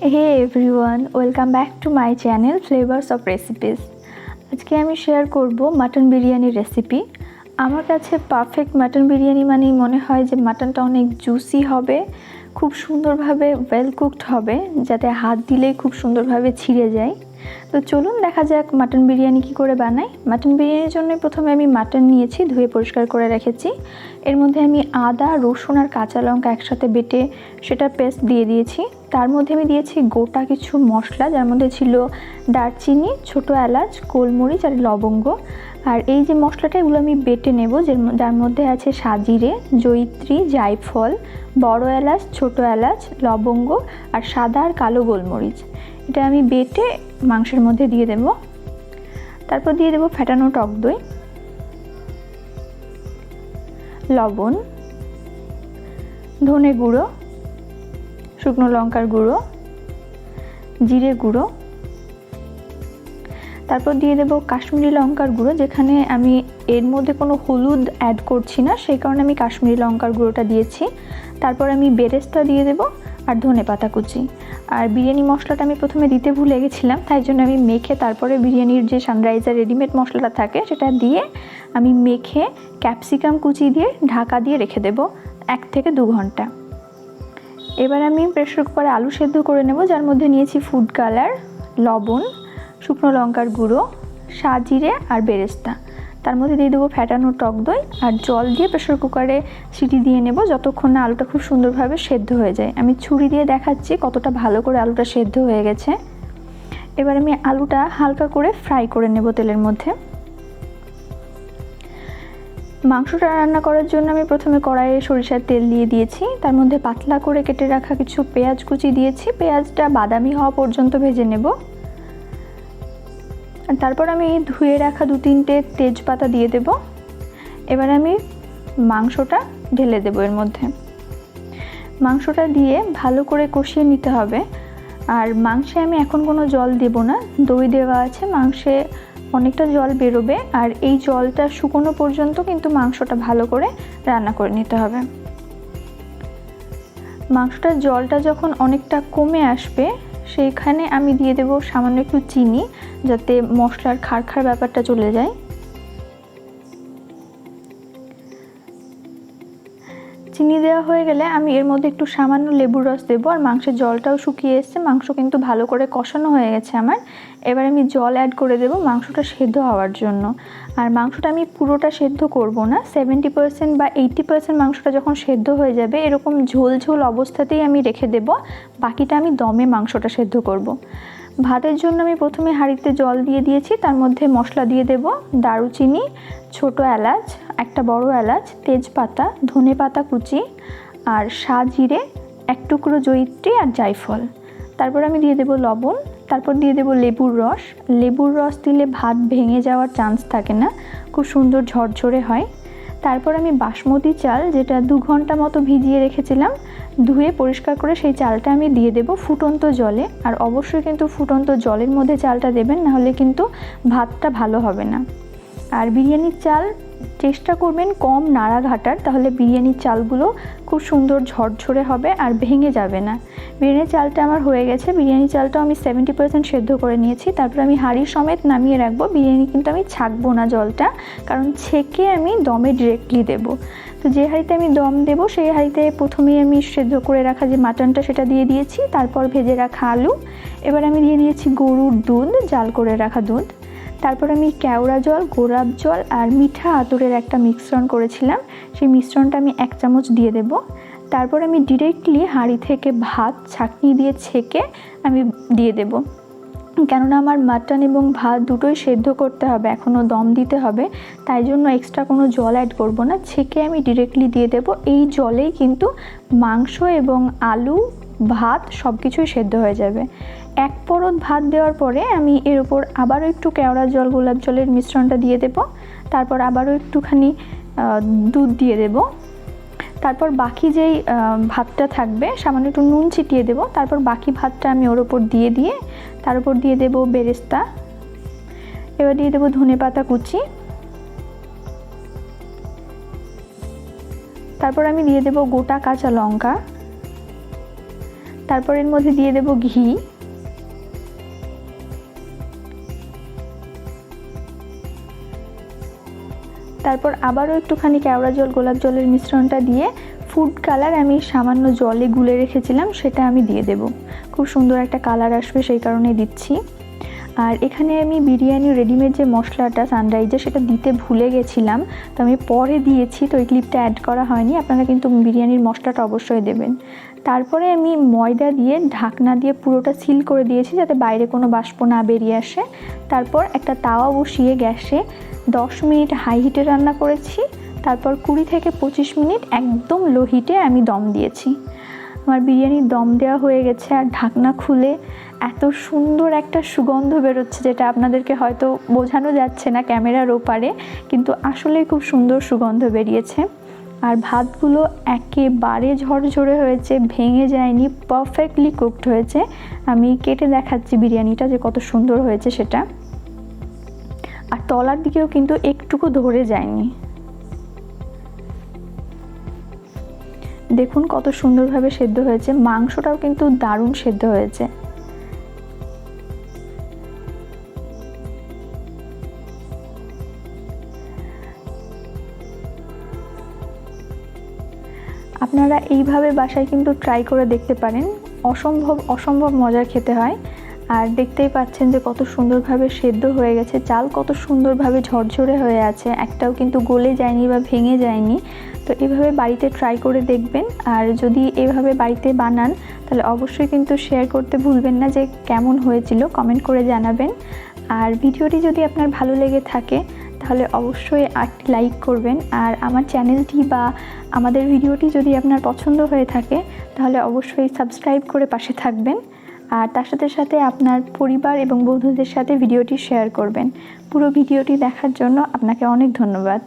Hey everyone, welcome back to my channel Flavors of Recipes. আজকে আমি share করব mutton বিরিয়ানির রেসিপি। আমার কাছে পারফেক্ট মাটন বিরিয়ানি মানেই মনে হয় যে মাটনটা অনেক জুসি হবে, খুব সুন্দরভাবে ওয়েল কুকড হবে, যাতে হাত দিলেই খুব সুন্দরভাবে ছিঁড়ে যায়। তো চলুন দেখা যাক মাটন বিরিয়ানি কী করে বানাই। মাটন বিরিয়ানির জন্য প্রথমে আমি মাটন নিয়েছি, ধুয়ে পরিষ্কার করে রেখেছি। এর মধ্যে আমি আদা, রসুন আর কাঁচা লঙ্কা একসাথে বেটে সেটা পেস্ট দিয়ে দিয়েছি। তার মধ্যে আমি দিয়েছি গোটা কিছু মশলা, যার মধ্যে ছিল দারচিনি, ছোটো এলাচ, গোলমরিচ আর লবঙ্গ। আর এই যে মশলাটা, এগুলো আমি বেটে নেব, যার মধ্যে আছে সাজিরে, জয়িত্রী, জায়ফল, বড় এলাচ, ছোটো এলাচ, লবঙ্গ আর সাদা আর কালো গোলমরিচ। এটা আমি বেটে মাংসের মধ্যে দিয়ে দেব। তারপর দিয়ে দেব ফেটানো টক দই, লবণ, ধনে গুঁড়ো, শুকনো লঙ্কার গুঁড়ো, জিরে গুঁড়ো। তারপর দিয়ে দেব কাশ্মীরি লঙ্কার গুঁড়ো, যেখানে আমি এর মধ্যে কোনো হলুদ অ্যাড করছি না, সেই কারণে আমি কাশ্মীরি লঙ্কার গুঁড়োটা দিয়েছি। তারপর আমি বেরেস্তা দিয়ে দেব আর ধনে পাতা কুচি। আর বিরিয়ানি মশলাটা আমি প্রথমে দিতে ভুলে গেছিলাম, তাই জন্য আমি মেখে তারপরে বিরিয়ানির যে সানরাইজার রেডিমেড মশলাটা থাকে সেটা দিয়ে আমি মেখে ক্যাপসিকাম কুচি দিয়ে ঢাকা দিয়ে রেখে দেব 1 থেকে 2 ঘন্টা। এবার আমি প্রেসার কুকারে আলু সেদ্ধ করে নেব, যার মধ্যে নিয়েছি ফুড কালার, লবণ, শুকনো লঙ্কার গুঁড়ো, সাজিরে আর বেরেস্তা। তার মধ্যে দিয়ে দেবো ফ্যাটানো টক দই আর জল দিয়ে প্রেসার কুকারে সিটি দিয়ে নেব, যতক্ষণ না আলুটা খুব সুন্দরভাবে সেদ্ধ হয়ে যায়। আমি ছুরি দিয়ে দেখাচ্ছি কতটা ভালো করে আলুটা সেদ্ধ হয়ে গেছে। এবার আমি আলুটা হালকা করে ফ্রাই করে নেব তেলের মধ্যে। মাংসটা রান্না করার জন্য আমি প্রথমে কড়াইয়ে সরিষার তেল দিয়ে দিয়েছি, তার মধ্যে পাতলা করে কেটে রাখা কিছু পেঁয়াজ কুচি দিয়েছি। পেঁয়াজটা বাদামি হওয়া পর্যন্ত ভেজে নেব। তারপর আমি ধুয়ে রাখা 2-3টে তেজপাতা দিয়ে দেব। এবার আমি মাংসটা ঢেলে দেব এর মধ্যে। মাংসটা দিয়ে ভালো করে কষিয়ে নিতে হবে। আর মাংসে আমি এখন কোনো জল দেব না, দই দেওয়া আছে, মাংসে অনেকটা জল বেরোবে। আর এই জলটা শুকনো পর্যন্ত কিন্তু মাংসটা ভালো করে রান্না করে নিতে হবে। মাংসটার জলটা যখন অনেকটা কমে আসবে, সেইখানে আমি দিয়ে দেব সামান্য একটু চিনি, যাতে মশলার খাড় ব্যাপারটা চলে যায়। চিনি দেওয়া হয়ে গেলে আমি এর মধ্যে একটু সামান্য লেবুর রস দেবো। আর মাংসের জলটাও শুকিয়ে এসছে, মাংস কিন্তু ভালো করে কষানো হয়ে গেছে আমার। এবার আমি জল অ্যাড করে দেবো মাংসটা সেদ্ধ হওয়ার জন্য। আর মাংসটা আমি পুরোটা সেদ্ধ করব না, 70% বা 80% মাংসটা যখন সেদ্ধ হয়ে যাবে, এরকম ঝোল ঝোল অবস্থাতেই আমি রেখে দেব। বাকিটা আমি দমে মাংসটা সেদ্ধ করব। ভাতের জন্য আমি প্রথমে হাঁড়িতে জল দিয়ে দিয়েছি, তার মধ্যে মশলা দিয়ে দেব দারুচিনি, ছোটো এলাচ, একটা বড় এলাচ, তেজপাতা, ধনে পাতা কুচি আর সাজিরে, 1 টুকরো জয়িত্রী আর জায়ফল। তারপর আমি দিয়ে দেব লবণ। তারপর দিয়ে দেব লেবুর রস। লেবুর রস দিলে ভাত ভেঙে যাওয়ার চান্স থাকে না, খুব সুন্দর ঝরঝরে হয়। তারপর আমি বাসমতি চাল, যেটা 2 ঘন্টা মতো ভিজিয়ে রেখেছিলাম, ধুয়ে পরিষ্কার করে সেই চালটা আমি দিয়ে দেব ফুটন্ত জলে। আর অবশ্যই কিন্তু ফুটন্ত জলের মধ্যে চালটা দেবেন, নাহলে কিন্তু ভাতটা ভালো হবে না। আর বিরিয়ানির চাল চেষ্টা করবেন কম নাড়া ঘাটার, তাহলে বিরিয়ানির চালগুলো খুব সুন্দর ঝরঝরে হবে আর ভেঙে যাবে না। বিরিয়ানির চালটা আমার হয়ে গেছে। বিরিয়ানির চালটাও আমি 70% সেদ্ধ করে নিয়েছি। তারপর আমি হাঁড়ি সমেত নামিয়ে রাখবো। বিরিয়ানি কিন্তু আমি ছাঁকবো না জলটা, কারণ ছেঁকে আমি দমে ডিরেক্টলি দেব। তো যে হাঁড়িতে আমি দম দেব, সেই হাঁড়িতে প্রথমেই আমি সেদ্ধ করে রাখা যে মাটনটা সেটা দিয়ে দিয়েছি, তারপর ভেজে রাখা আলু। এবার আমি দিয়ে দিয়েছি গরুর দুধ, জাল করে রাখা দুধ। তারপর আমি কেওড়া জল, গোলাপ জল আর মিঠা আতরের একটা মিশ্রণ করেছিলাম, সেই মিশ্রণটা আমি 1 চামচ দিয়ে দেব। তারপর আমি ডিরেক্টলি হাঁড়ি থেকে ভাত ছাঁকনি দিয়ে ছেঁকে আমি দিয়ে দেব, কেননা আমার মাটন এবং ভাত দুটোই সেদ্ধ করতে হবে, এখনও দম দিতে হবে, তাই জন্য এক্সট্রা কোনো জল অ্যাড করব না, ছেঁকে আমি ডিরেক্টলি দিয়ে দেব। এই জলেই কিন্তু মাংস এবং আলু, ভাত সব কিছুই সেদ্ধ হয়ে যাবে। 1 পরত ভাত দেওয়ার পরে আমি এর উপর আবারও একটু কেওড়া জল, গোলাপ জলের মিশ্রণটা দিয়ে দেব। তারপর আবারও একটুখানি দুধ দিয়ে দেব। তারপর বাকি যেই ভাতটা থাকবে, সামান্য একটু নুন ছিটিয়ে দেব। তারপর বাকি ভাতটা আমি ওর উপর দিয়ে তার উপর দিয়ে দেব বেরেস্তা। এবার দিয়ে দেব ধনে পাতা কুচি। তারপর আমি দিয়ে দেব গোটা কাঁচা লঙ্কা। তারপর এর মধ্যে দিয়ে দেব ঘি, তারপর আবারও একটুখানি কেওড়া জল গোলাপ জলের মিশ্রণটা দিয়ে ফুড কালার আমি সামান্য জলে গুলে রেখেছিলাম সেটা আমি দিয়ে দেব। খুব সুন্দর একটা কালার আসবে সেই কারণে দিচ্ছি। আর এখানে আমি বিরিয়ানি রেডিমেড যে মশলাটা সানরাইজের সেটা দিতে ভুলে গেছিলাম, তো আমি পরে দিয়েছি, তো এই ক্লিপটা অ্যাড করা হয়নি। আপনারা কিন্তু বিরিয়ানির মশলাটা অবশ্যই দেবেন। তারপরে আমি ময়দা দিয়ে ঢাকনা দিয়ে পুরোটা সিল করে দিয়েছি যাতে বাইরে কোনো বাষ্প না বেরিয়ে আসে। তারপর একটা তাওয়া বসিয়ে গ্যাসে 10 মিনিট হাই হিটে রান্না করেছি, তারপর 20 থেকে 25 মিনিট একদম লো হিটে আমি দম দিয়েছি। আমার বিরিয়ানির দম দেওয়া হয়ে গেছে, আর ঢাকনা খুলে এত সুন্দর একটা সুগন্ধ বেরোচ্ছে যেটা আপনাদেরকে হয়তো বোঝানো যাচ্ছে না ক্যামেরার ওপারে, কিন্তু আসলেই খুব সুন্দর সুগন্ধ বেরিয়েছে। আর ভাতগুলো একেবারে ঝরঝরে হয়েছে, ভেঙে যায়নি, পারফেক্টলি কুকড হয়েছে। আমি কেটে দেখাচ্ছি বিরিয়ানিটা যে কত সুন্দর হয়েছে সেটা। আর তলার দিকেও কিন্তু একটুকু ধরে যায়নি। দেখুন কত সুন্দরভাবে সেদ্ধ হয়েছে, মাংসটাও কিন্তু দারুণ সেদ্ধ হয়েছে। আপনারা এইভাবে বাসায় কিন্তু ট্রাই করে দেখতে পারেন, অসম্ভব মজার খেতে হয়। আর দেখতেই পাচ্ছেন যে কত সুন্দরভাবে সেদ্ধ হয়ে গেছে, চাল কত সুন্দরভাবে ঝরঝরে হয়ে আছে, একটাও কিন্তু গলে যায়নি বা ভেঙে যায়নি। তো এভাবে বাড়িতে ট্রাই করে দেখবেন, আর যদি এভাবে বাড়িতে বানান তাহলে অবশ্যই কিন্তু শেয়ার করতে ভুলবেন না যে কেমন হয়েছিল, কমেন্ট করে জানাবেন। আর ভিডিওটি যদি আপনার ভালো লেগে থাকে তাহলে অবশ্যই একটি লাইক করবেন। আর আমার চ্যানেলটি বা আমাদের ভিডিওটি যদি আপনার পছন্দ হয়ে থাকে তাহলে অবশ্যই সাবস্ক্রাইব করে পাশে থাকবেন। আর তার সাথে সাথে আপনার পরিবার এবং বন্ধুদের সাথে ভিডিওটি শেয়ার করবেন। পুরো ভিডিওটি দেখার জন্য আপনাকে অনেক ধন্যবাদ।